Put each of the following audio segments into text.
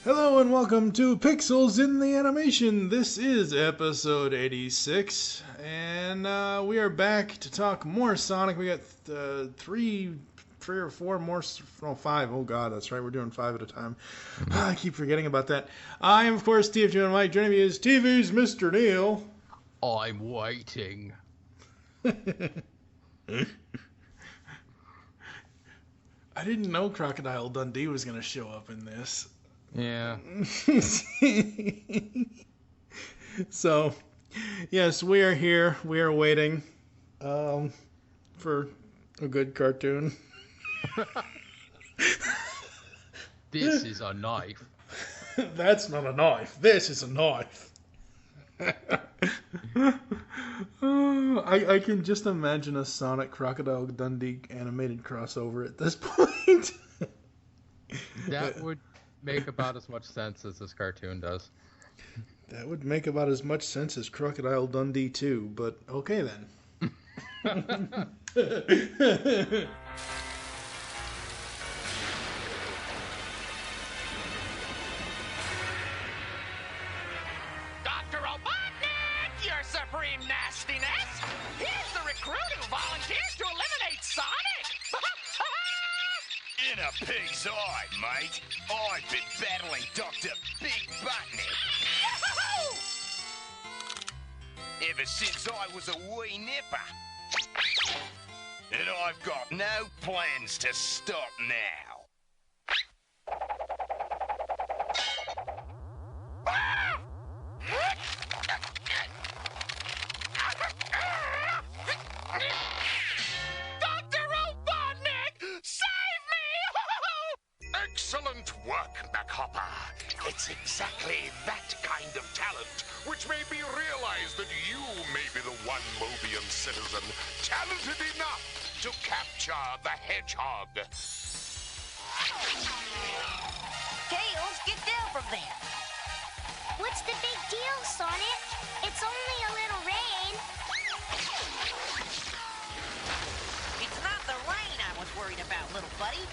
Hello and welcome to Pixels in the Animation. This is episode 86, and we are back to talk more Sonic. We got three or four more, five. Oh god, that's right, we're doing five at a time. I keep forgetting about that. I am, of course, TFG and Mike. Joining me is TV's Mr. Neil. I'm waiting. I didn't know Crocodile Dundee was going to show up in this. Yeah. So, yes, we are here. We are waiting for a good cartoon. This is a knife. That's not a knife. This is a knife. I can just imagine a Sonic Crocodile Dundee animated crossover at this point. That would make about as much sense as this cartoon does. That would make about as much sense as Crocodile Dundee 2, but okay then. Dr. Robotnik, your supreme nastiness! Here's the recruit who volunteers to eliminate Sonic! In a pig's eye, mate. I've been battling Dr. Big Butnik ever since I was a wee nipper. And I've got no plans to stop now. Dr. Robotnik, save me! Excellent work, Machopper. It's exactly that kind of talent which made me realize that you may be the one Mobian citizen talented enough to capture the Hedgehog. Tails, get down from there. What's the big deal, Sonic? It's only a little rain. It's not the rain I was worried about, little buddy.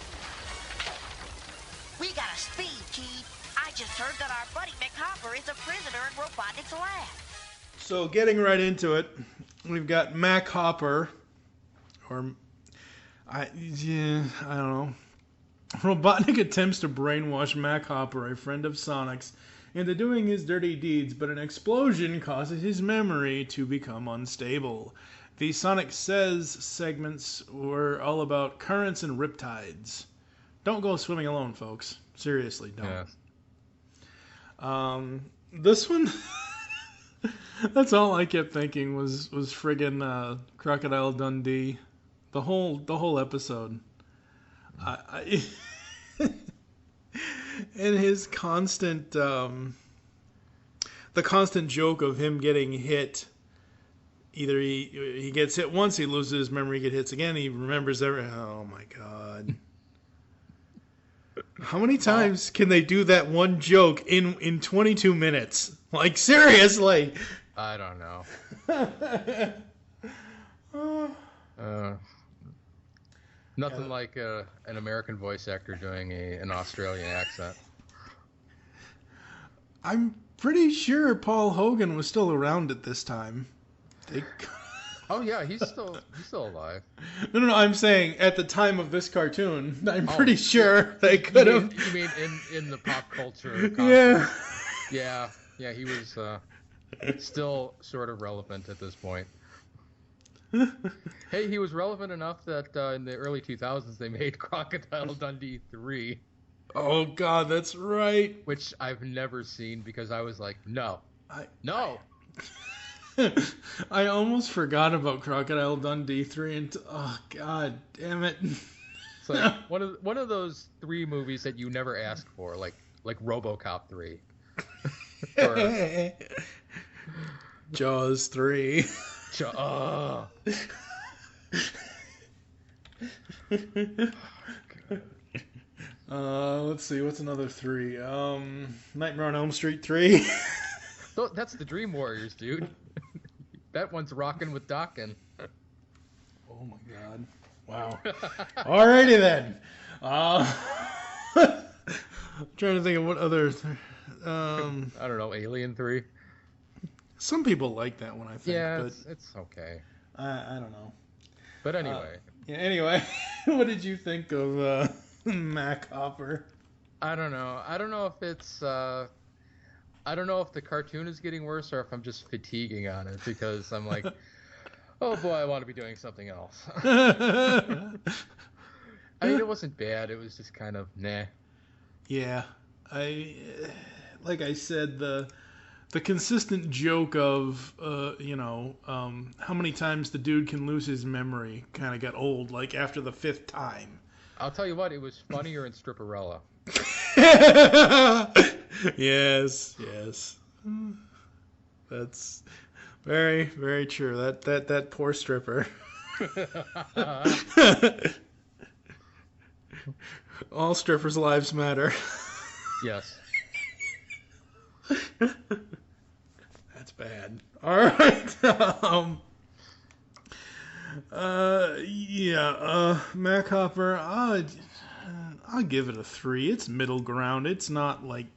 We got a speed, Chief. I just heard that our buddy Machopper is a prisoner in Robotnik's lab. So, getting right into it, we've got Machopper, or I don't know. Robotnik attempts to brainwash Machopper, a friend of Sonic's, into doing his dirty deeds, but an explosion causes his memory to become unstable. The Sonic Says segments were all about currents and riptides. Don't go swimming alone, folks. Seriously, don't. Yeah. This one, that's all I kept thinking was friggin' Crocodile Dundee, the whole episode. And his constant, the constant joke of him getting hit. Either he gets hit once, he loses his memory, he gets hit again, he remembers everything. Oh my god. How many times can they do that one joke in 22 minutes? Like, seriously. I don't know. Nothing like an American voice actor doing an Australian accent. I'm pretty sure Paul Hogan was still around at this time. Oh yeah, he's still alive. No, I'm saying at the time of this cartoon, I'm pretty sure they could have. You mean in the pop culture? Yeah. Yeah, he was still sort of relevant at this point. Hey, he was relevant enough that in the early 2000s they made Crocodile Dundee 3. Oh, God, that's right. Which I've never seen because I was like, no. I almost forgot about Crocodile Dundee 3 and oh, God damn it. It's like one of those 3 movies that you never asked for, like RoboCop 3. Or Jaws 3. Let's see, what's another 3? Nightmare on Elm Street 3. That's the Dream Warriors, dude. That one's rocking with Dockin. Oh my God. Wow. Alrighty then. I'm trying to think of what other. I don't know, Alien 3. Some people like that one, I think. Yeah, but it's okay. I don't know. But anyway. Anyway, what did you think of Machopper? I don't know. I don't know if it's. I don't know if the cartoon is getting worse or if I'm just fatiguing on it because I'm like, oh boy, I want to be doing something else. I mean, it wasn't bad. It was just kind of nah. Yeah, like I said, the consistent joke of how many times the dude can lose his memory kind of got old. Like after the 5th time. I'll tell you what, it was funnier in Stripperella. Yes. That's very, very true. That poor stripper. All strippers' lives matter. Yes. That's bad. All right. Machopper. I'll give it a 3. It's middle ground. It's not like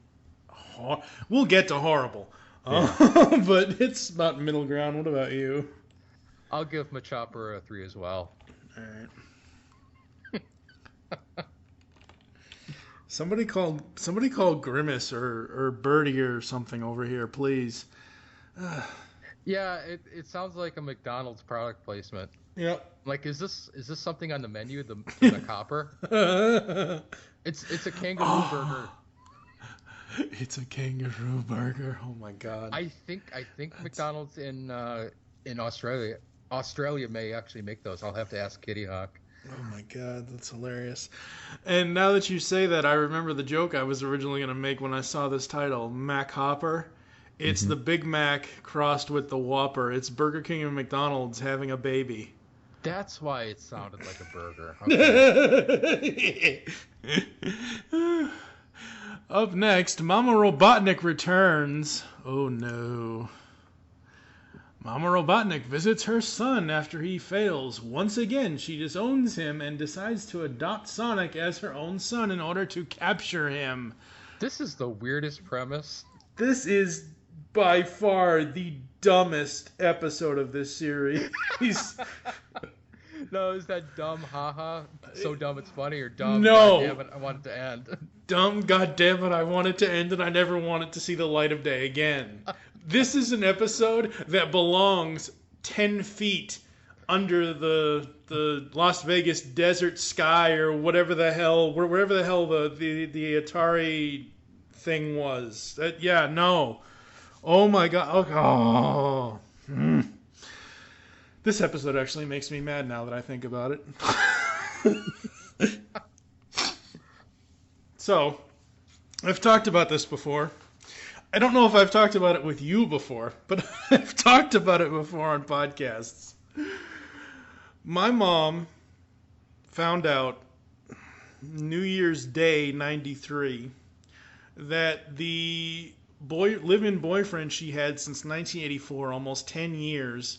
we'll get to horrible, but it's about middle ground. What about you? I'll give Machopper a 3 as well. All right. Somebody call Grimace or Birdie or something over here, please. Yeah, it sounds like a McDonald's product placement. Yep. Like, is this something on the menu? The Machopper? It's a kangaroo burger. It's a kangaroo burger. Oh my God. I think McDonald's in Australia may actually make those. I'll have to ask Kitty Hawk. Oh my God, that's hilarious. And now that you say that, I remember the joke I was originally going to make when I saw this title, Machopper. It's the Big Mac crossed with the Whopper. It's Burger King and McDonald's having a baby. That's why it sounded like a burger. Okay. Up next, Momma Robotnik Returns. Oh no. Momma Robotnik visits her son after he fails. Once again, she disowns him and decides to adopt Sonic as her own son in order to capture him. This is the weirdest premise. This is by far the dumbest episode of this series. No, is that dumb haha? So dumb it's funny, or dumb no. God damn it, I want it to end. Dumb goddamn it, I want it to end and I never want it to see the light of day again. This is an episode that belongs 10 feet under the Las Vegas desert sky or whatever the hell, wherever the hell the Atari thing was. No. Oh my God. Oh. This episode actually makes me mad now that I think about it. So, I've talked about this before. I don't know if I've talked about it with you before, but I've talked about it before on podcasts. My mom found out New Year's Day 93 that the live-in boyfriend she had since 1984, almost 10 years,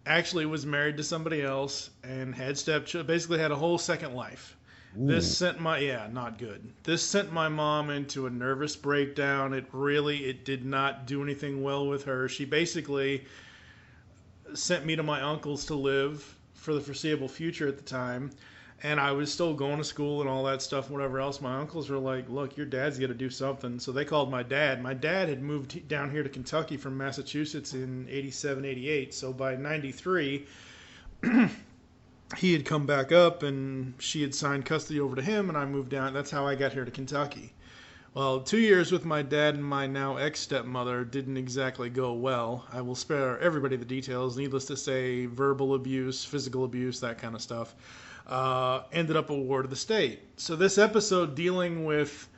actually was married to somebody else and had basically had a whole second life. Ooh. This sent not good. This sent my mom into a nervous breakdown. It did not do anything well with her. She basically sent me to my uncle's to live for the foreseeable future at the time. And I was still going to school and all that stuff, whatever else. My uncles were like, look, your dad's got to do something. So they called my dad. My dad had moved down here to Kentucky from Massachusetts in 87, 88. So by 93, he had come back up and she had signed custody over to him and I moved down. That's how I got here to Kentucky. Well, 2 years with my dad and my now ex-stepmother didn't exactly go well. I will spare everybody the details. Needless to say, verbal abuse, physical abuse, that kind of stuff. Ended up a ward of the state. So this episode dealing with,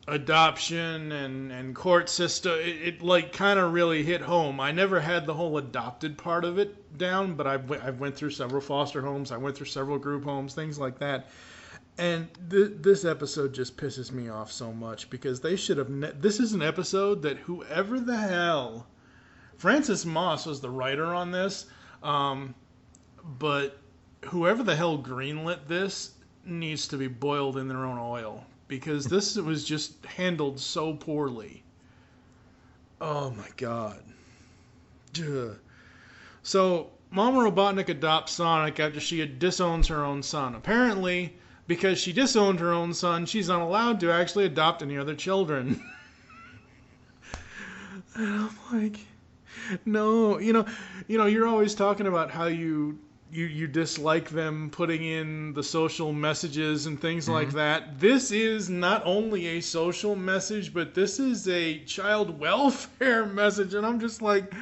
adoption and court system, it like kind of really hit home. I never had the whole adopted part of it down, but I've went through several foster homes. I went through several group homes, things like that. And this episode just pisses me off so much because they should have... This is an episode that whoever the hell... Francis Moss was the writer on this, but whoever the hell greenlit this needs to be boiled in their own oil because this was just handled so poorly. Oh my God. Ugh. So, Momma Robotnik adopts Sonic after she disowns her own son. Apparently, because she disowned her own son, she's not allowed to actually adopt any other children. And I'm like, no, you're always talking about how you dislike them putting in the social messages and things like that. This is not only a social message, but this is a child welfare message. And I'm just like,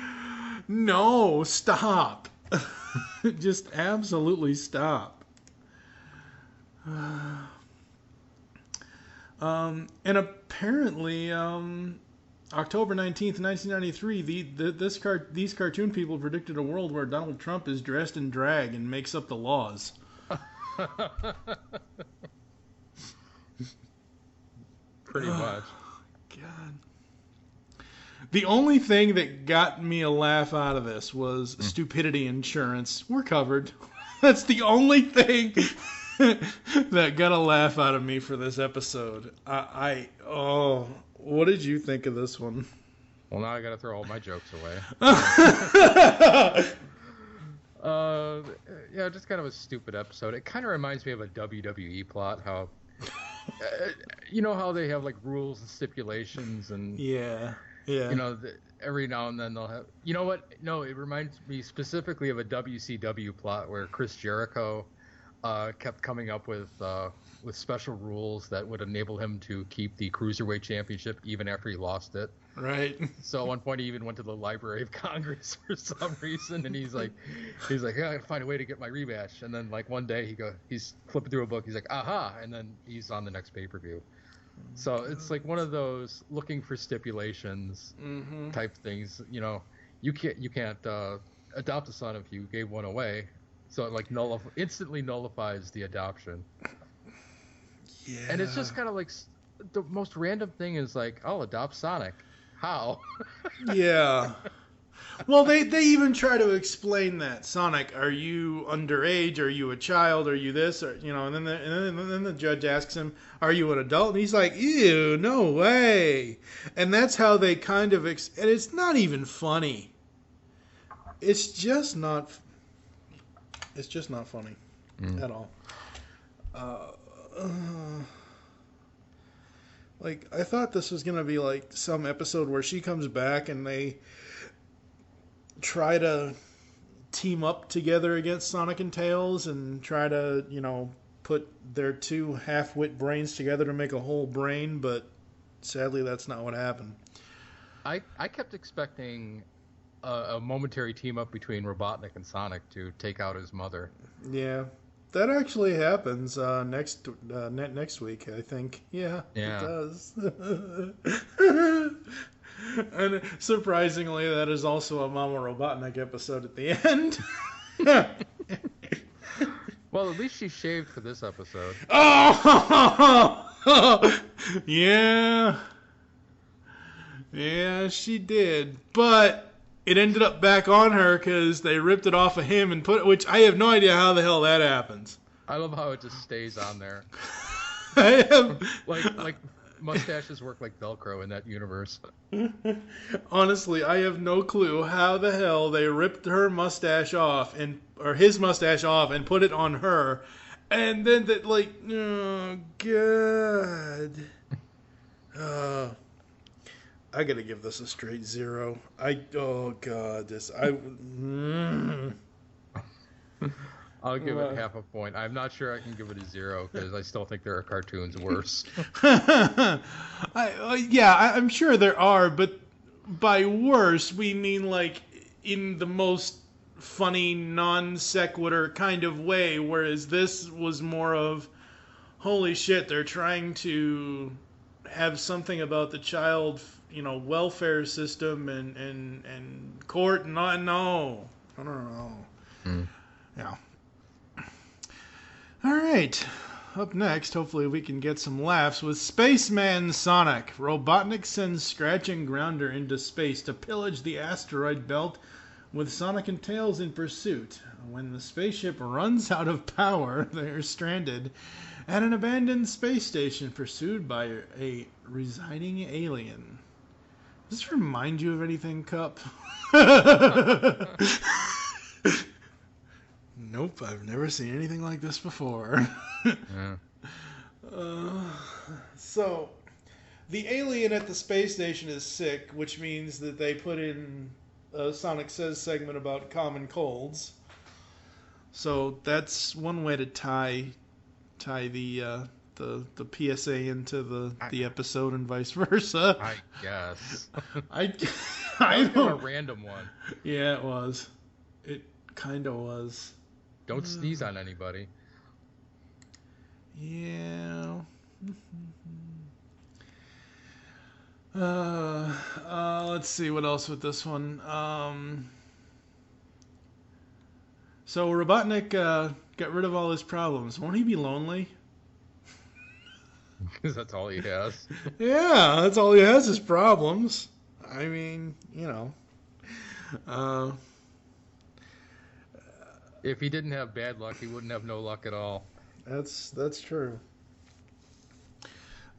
no, stop. Just absolutely stop. And apparently, October 19th, 1993, these cartoon people predicted a world where Donald Trump is dressed in drag and makes up the laws. Pretty much. God. The only thing that got me a laugh out of this was stupidity insurance. We're covered. That's the only thing that got a laugh out of me for this episode. What did you think of this one? Well, now I gotta throw all my jokes away. Just kind of a stupid episode. It kind of reminds me of a WWE plot. How, how they have like rules and stipulations and yeah. Every now and then they'll have. You know what? No, it reminds me specifically of a WCW plot where Chris Jericho kept coming up with special rules that would enable him to keep the Cruiserweight Championship even after he lost it. Right. So at one point he even went to the Library of Congress for some reason, and he's like, I gotta find a way to get my rematch. And then like one day he's flipping through a book, he's like, aha, and then he's on the next pay-per-view. So it's like one of those looking for stipulations type things. You can't adopt a son if you gave one away. So it like instantly nullifies the adoption. Yeah. And it's just kind of like the most random thing is like, I'll adopt Sonic. How? Yeah. Well, they even try to explain that. Sonic, are you underage? Are you a child? Are you this? Or and then the judge asks him, are you an adult? And he's like, ew, no way. And that's how they kind of and it's not even funny. It's just not funny at all. Like, I thought this was going to be like some episode where she comes back and they try to team up together against Sonic and Tails and try to, put their two half-wit brains together to make a whole brain, but sadly that's not what happened. I kept expecting a momentary team-up between Robotnik and Sonic to take out his mother. Yeah. That actually happens next week, I think. Yeah. It does. And surprisingly, that is also a Momma Robotnik episode at the end. Well, at least she shaved for this episode. Oh! Yeah. Yeah, she did. But it ended up back on her because they ripped it off of him and which I have no idea how the hell that happens. I love how it just stays on there. I have... Like Mustaches work like Velcro in that universe. Honestly, I have no clue how the hell they ripped her mustache off or his mustache off and put it on her, and then that oh god. I gotta give this a straight 0. Oh god, I'll give it half a point. I'm not sure I can give it a 0 because I still think there are cartoons worse. I'm sure there are, but by worse we mean like in the most funny non sequitur kind of way, whereas this was more of holy shit, they're trying to have something about the child, welfare system and court. No. Yeah. All right. Up next, hopefully we can get some laughs with Spaceman Sonic. Robotnik sends Scratch and Grounder into space to pillage the asteroid belt with Sonic and Tails in pursuit. When the spaceship runs out of power, they are stranded at an abandoned space station pursued by a residing alien. Does this remind you of anything, Cup? Nope, I've never seen anything like this before. Yeah. So, the alien at the space station is sick, which means that they put in a Sonic Says segment about common colds. So that's one way to tie the PSA into the episode and vice versa. I guess. I That was don't. a random one. Yeah, it was. It kind of was. Don't sneeze on anybody. Yeah. Let's see what else with this one. So Robotnik got rid of all his problems. Won't he be lonely? Because that's all he has. Yeah, that's all he has is problems. I mean, If he didn't have bad luck, he wouldn't have no luck at all. That's true.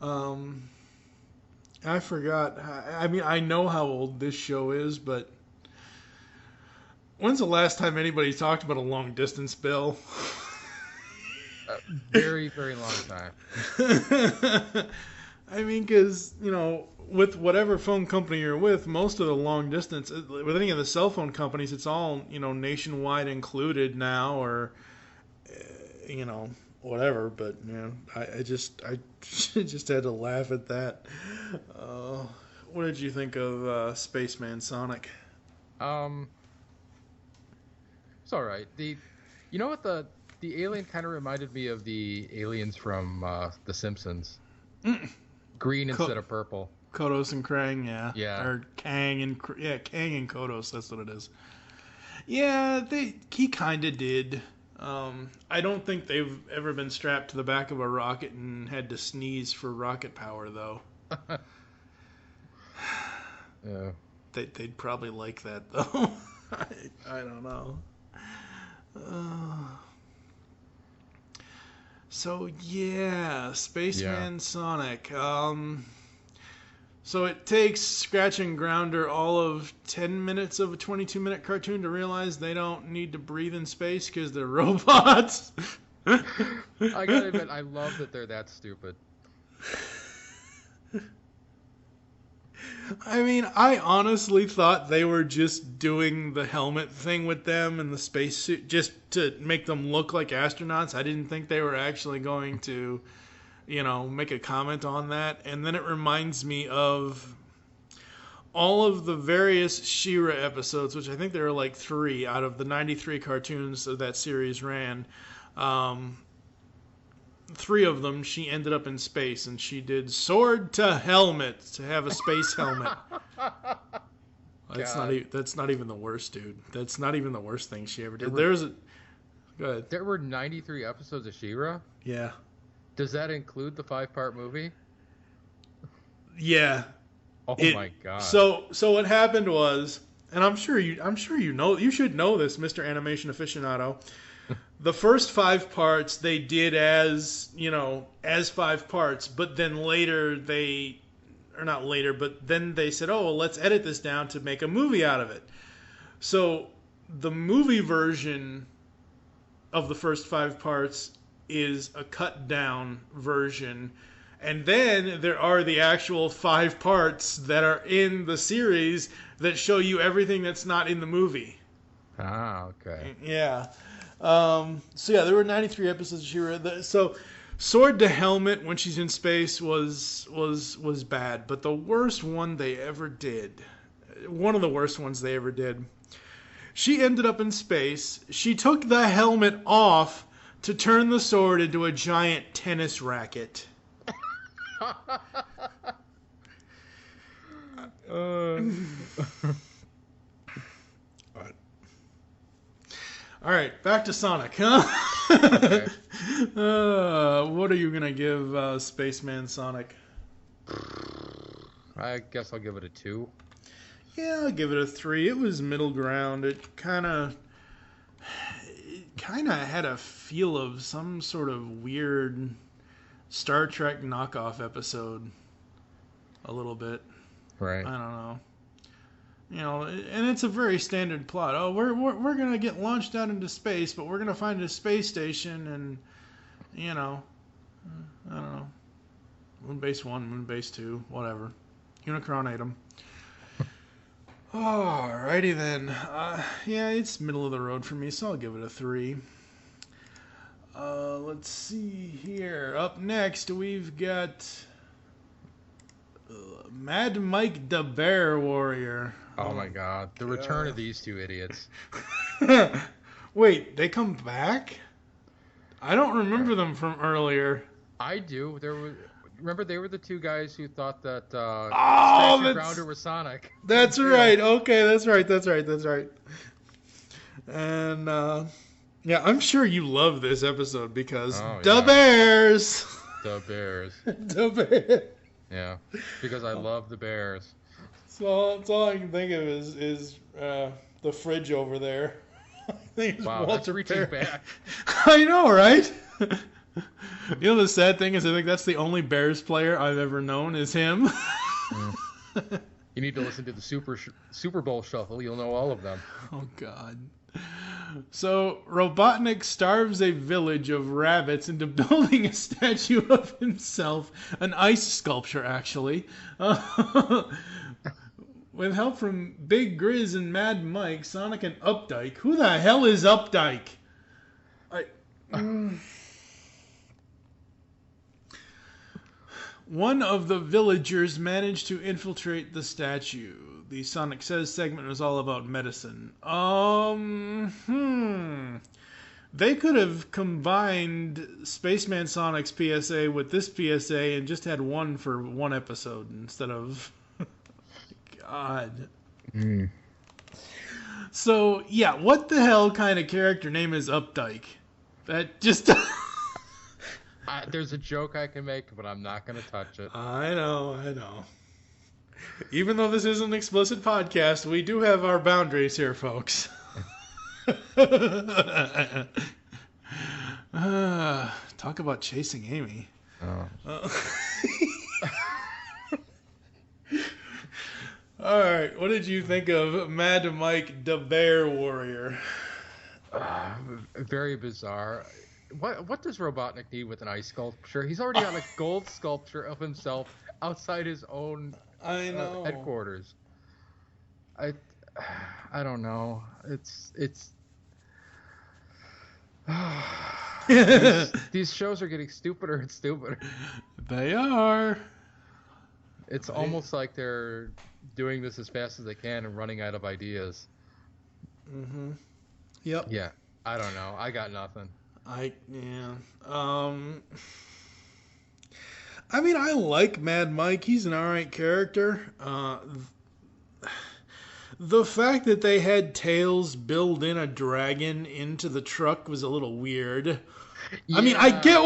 I forgot. I mean, I know how old this show is, but when's the last time anybody talked about a long distance, Bill? Very, very long time. I mean, because, with whatever phone company you're with, most of the long distance, with any of the cell phone companies, it's all, nationwide included now, or, whatever. But, I just had to laugh at that. What did you think of Spaceman Sonic? It's all right. You know what the alien kind of reminded me of the aliens from The Simpsons. Green instead of purple. Kodos and Krang, yeah. Yeah. Or Kang and Kang and Kodos, that's what it is. Yeah, he kind of did. I don't think they've ever been strapped to the back of a rocket and had to sneeze for rocket power, though. Yeah. They'd probably like that, though. I don't know. So, yeah, Spaceman Sonic. So it takes Scratch and Grounder all of 10 minutes of a 22-minute cartoon to realize they don't need to breathe in space because they're robots. I gotta admit, I love that they're that stupid. I mean, I honestly thought they were just doing the helmet thing with them and the spacesuit just to make them look like astronauts. I didn't think they were actually going to, make a comment on that. And then it reminds me of all of the various She-Ra episodes, which I think there are like 3 out of the 93 cartoons that series ran. 3 of them, she ended up in space, and she did sword to helmet to have a space helmet. That's not even the worst, dude. That's not even the worst thing she ever did. Go ahead. There were 93 episodes of She-Ra? Yeah. Does that include the 5-part movie? Yeah. Oh my god. So what happened was, and I'm sure you should know this, Mr. Animation Aficionado. the first 5 parts they did as 5 parts, but then later then they said, oh, well, let's edit this down to make a movie out of it. So the movie version of the first 5 parts is a cut down version. And then there are the actual 5 parts that are in the series that show you everything that's not in the movie. Ah, okay. Yeah. There were 93 episodes. So Sword to Helmet when she's in space was bad, but the worst one they ever did, one of the worst ones they ever did, she ended up in space. She took the helmet off to turn the sword into a giant tennis racket. All right, back to Sonic, huh? Okay. What are you going to give Spaceman Sonic? I guess I'll give it a 2. Yeah, I'll give it a 3. It was middle ground. It kind of had a feel of some sort of weird Star Trek knockoff episode. A little bit. Right. I don't know. And it's a very standard plot. Oh, we're gonna get launched out into space, but we're gonna find a space station, and I don't know. Moon Base 1, Moon Base 2, whatever. Unicron ate 'em. Alrighty then. It's middle of the road for me, so I'll give it a 3. Let's see here. Up next, we've got Mad Mike the Bear Warrior. Oh my god. The return of these 2 idiots. Wait, they come back? I don't remember them from earlier. I do. Remember, they were the 2 guys who thought that Grounder was Sonic. That's right. Okay, that's right. And I'm sure you love this episode because Bears. The Bears. The Bears. Yeah, because I love the Bears. So that's all I can think of is the fridge over there. I think it's Wow, that's reaching back. I know, right? The sad thing is I think that's the only Bears player I've ever known is him. You need to listen to the Super Bowl Shuffle. You'll know all of them. Oh, God. So, Robotnik starves a village of rabbits into building a statue of himself. An ice sculpture, actually. With help from Big Grizz and Mad Mike, Sonic and Updike. Who the hell is Updike? One of the villagers managed to infiltrate the statue. The Sonic Says segment was all about medicine. They could have combined Spaceman Sonic's PSA with this PSA and just had one for one episode instead of... God. So, yeah, what the hell kind of character name is Updike? That just... There's a joke I can make, but I'm not going to touch it. I know. Even though this is an explicit podcast, we do have our boundaries here, folks. Talk about chasing Amy. All right, what did you think of Mad Mike the Bear Warrior? Very bizarre. What does Robotnik need with an ice sculpture? He's already got a gold sculpture of himself outside his own headquarters. I don't know. These shows are getting stupider and stupider. They are. It's almost like they're doing this as fast as they can and running out of ideas. Mm-hmm. Yep. Yeah. I don't know. I got nothing. I like Mad Mike. He's an alright character. The fact that they had Tails build in a dragon into the truck was a little weird. Yeah. I mean, I get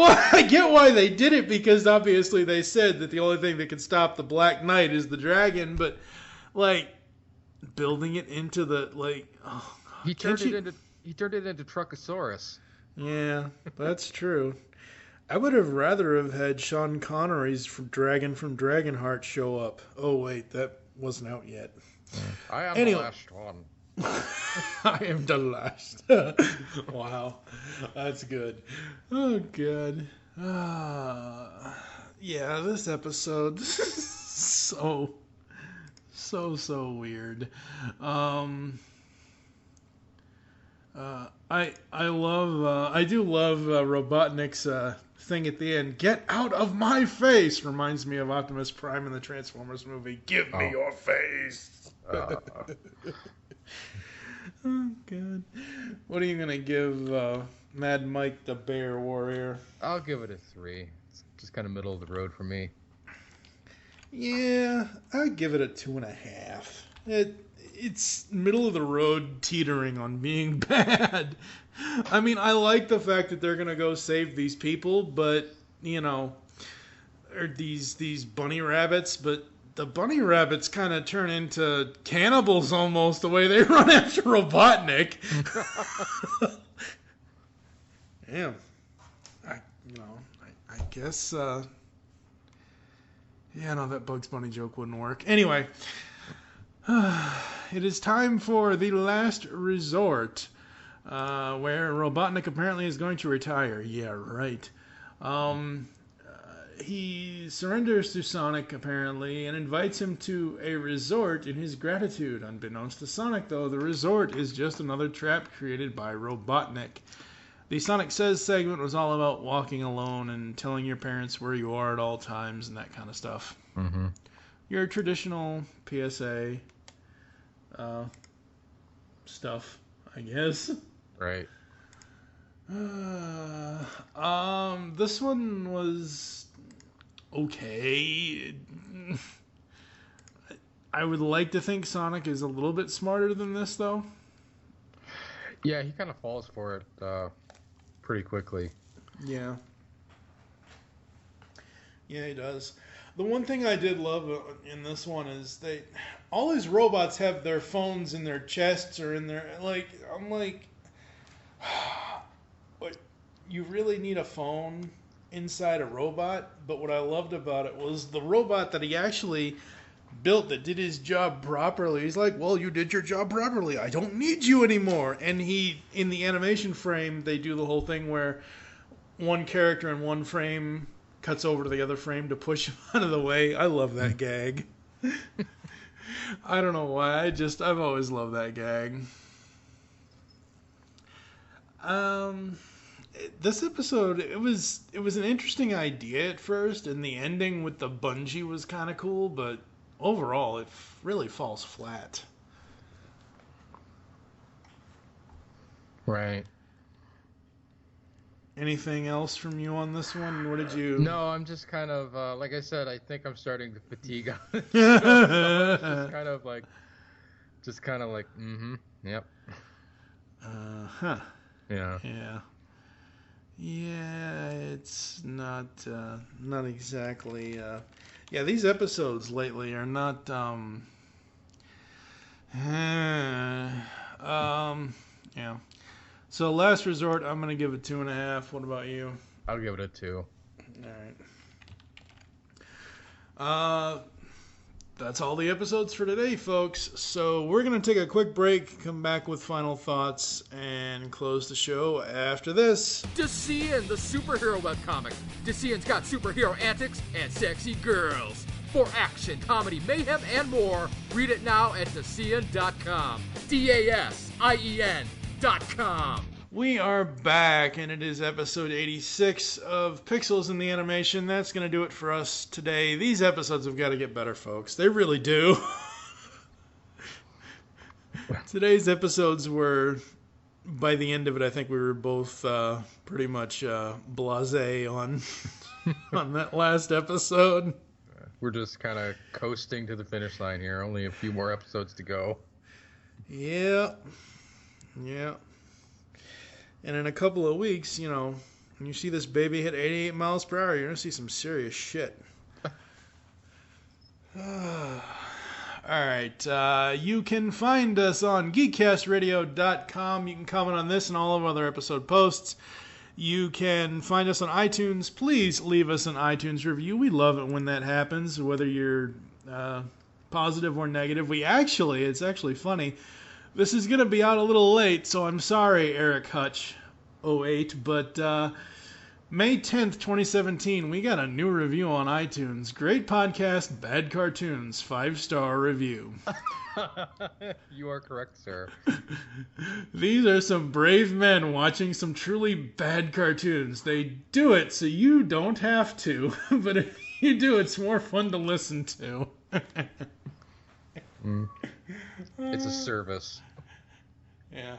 why they did it, because obviously they said that the only thing that can stop the Black Knight is the dragon, but building it into the he turned it into Truckosaurus. Yeah, that's true. I would have rather have had Sean Connery's Dragon from Dragonheart show up. Oh wait, that wasn't out yet. I am Anyway. the last one. I am the last. Wow, that's good. Oh good. Yeah, this episode so weird. I do love Robotnik's thing at the end. Get out of my face reminds me of Optimus Prime in the Transformers movie. Give me your face. Oh god. What are you gonna give Mad Mike the Bear Warrior? I'll give it a 3. It's just kind of middle of the road for me. Yeah, I'd give it a 2.5. It's middle of the road, teetering on being bad. I mean, I like the fact that they're gonna go save these people, but or these bunny rabbits, but the bunny rabbits kind of turn into cannibals almost the way they run after Robotnik. Damn. I guess. Yeah, no, that Bugs Bunny joke wouldn't work. Anyway. It is time for the last resort, where Robotnik apparently is going to retire. Yeah, right. He surrenders to Sonic, apparently, and invites him to a resort in his gratitude. Unbeknownst to Sonic, though, the resort is just another trap created by Robotnik. The Sonic Says segment was all about walking alone and telling your parents where you are at all times and that kind of stuff. Mm-hmm. Your traditional PSA stuff, I guess. Right. This one was okay. I would like to think Sonic is a little bit smarter than this, though. Yeah, he kind of falls for it pretty quickly. Yeah. Yeah, he does. The one thing I did love in this one is all these robots have their phones in their chests or in their, I'm like, what, you really need a phone inside a robot? But what I loved about it was the robot that he actually built that did his job properly. He's like, well, you did your job properly. I don't need you anymore. And in the animation frame, they do the whole thing where one character in one frame cuts over to the other frame to push him out of the way. I love that gag. I don't know why. I've always loved that gag. This episode, it was an interesting idea at first, and the ending with the bungee was kind of cool, but overall, it really falls flat. Right. Anything else from you on this one? What did you... No, I'm just kind of, like I said, I think I'm starting to fatigue on it. So it's just kind of like, yep. Huh. Yeah. Yeah. Yeah, it's not exactly... Yeah, these episodes lately are not... Yeah. So, Last Resort, I'm going to give it 2.5. What about you? I'll give it a 2. Alright. That's all the episodes for today, folks. So, we're going to take a quick break, come back with final thoughts, and close the show after this. Decian, the superhero webcomic. Decian's got superhero antics and sexy girls. For action, comedy, mayhem, and more, read it now at Decian.com. DASIEN.com. We are back, and it is episode 86 of Pixels in the Animation. That's going to do it for us today. These episodes have got to get better, folks. They really do. Today's episodes were, by the end of it, I think we were both pretty much blasé on that last episode. We're just kind of coasting to the finish line here. Only a few more episodes to go. Yeah. And in a couple of weeks, when you see this baby hit 88 miles per hour, you're going to see some serious shit. All right. You can find us on geekcastradio.com. You can comment on this and all of our other episode posts. You can find us on iTunes. Please leave us an iTunes review. We love it when that happens, whether you're positive or negative. It's actually funny. This is going to be out a little late, so I'm sorry, Eric Hutch 08, but May 10th, 2017, we got a new review on iTunes. Great podcast, bad cartoons, 5-star review. You are correct, sir. These are some brave men watching some truly bad cartoons. They do it so you don't have to, but if you do, it's more fun to listen to. It's a service. Yeah.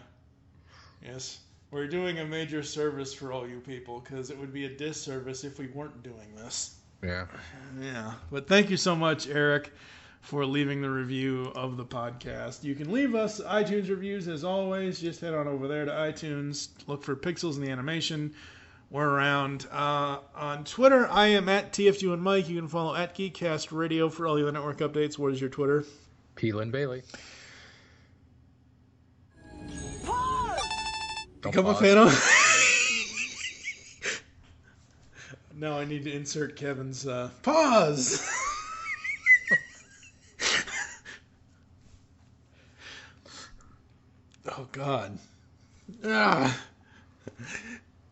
Yes. We're doing a major service for all you people, because it would be a disservice if we weren't doing this. Yeah. Yeah. But thank you so much, Eric, for leaving the review of the podcast. You can leave us iTunes reviews as always. Just head on over there to iTunes. Look for Pixels in the Animation. We're around. On Twitter, I am at TFU and Mike. You can follow at Geekcast Radio for all your network updates. What is your Twitter? Peelin Bailey. Become a fan of... Now I need to insert Kevin's pause. Oh, God.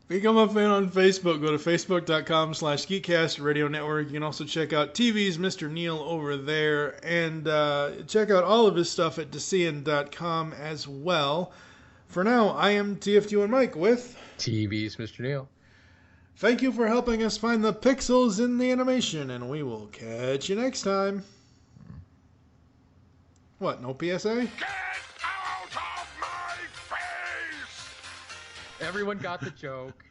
Become a fan on Facebook. Go to facebook.com/Geekcast Radio Network. You can also check out TV's Mr. Neil over there. And check out all of his stuff at DeCian.com as well. For now, I am TFU and Mike with... TV's Mr. Neil. Thank you for helping us find the pixels in the animation, and we will catch you next time. What, no PSA? Get out of my face! Everyone got the joke.